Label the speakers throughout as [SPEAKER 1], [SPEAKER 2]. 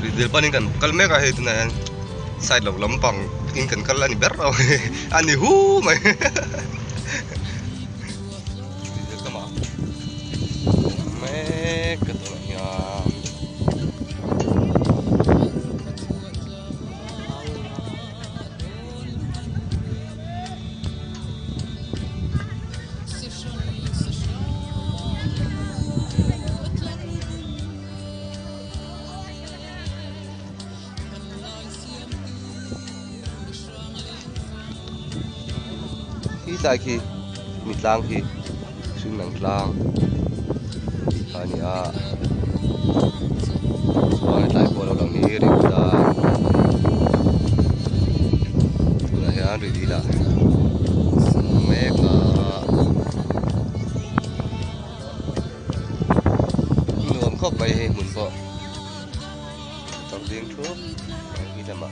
[SPEAKER 1] ridel panin kan kalme ka he na yan side of lampang in kan kala ni berraw ani hu mai ridel kama me kato ya tại khi mít lang khi xương nặng lang anh à rồi tại bộ lao động này đi ta là hiện rồi đi là mấy cả nuông khóc bay muốn bỏ tao riêng thuốc khi làm mà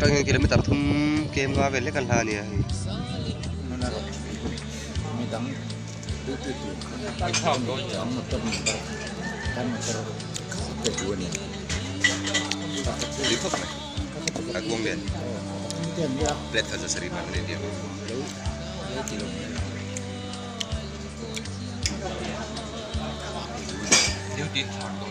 [SPEAKER 1] Trang kilometer thum kem nga vele kan la ni ai
[SPEAKER 2] mi dang tu kan tham do yang matam kan ter te duan
[SPEAKER 1] di khop mai agung den
[SPEAKER 2] tem ya
[SPEAKER 1] let tha sari man ni dia dia di thang do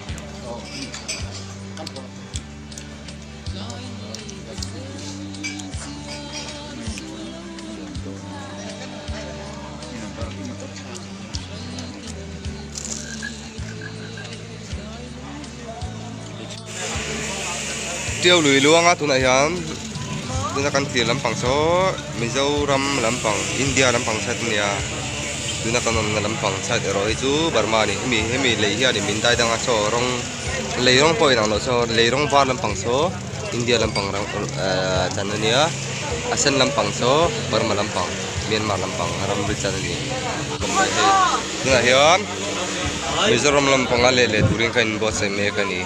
[SPEAKER 1] tiêu lùi luang á tụi này hiền tụi nó cần tiền lampang số Mizoram lampang India lampang side nia tụi nó cần lampang side rồi chú Burma ni hemi lấy hiền thì mình tay đang cho rong lấy rong poi đang lo cho lấy rong var lampang số India lampang channel nia Asen lampang số Burma lampang Myanmar lampang ram bridge channel ni tụi này hiền Mizoram lampang ale le during kain boss me kani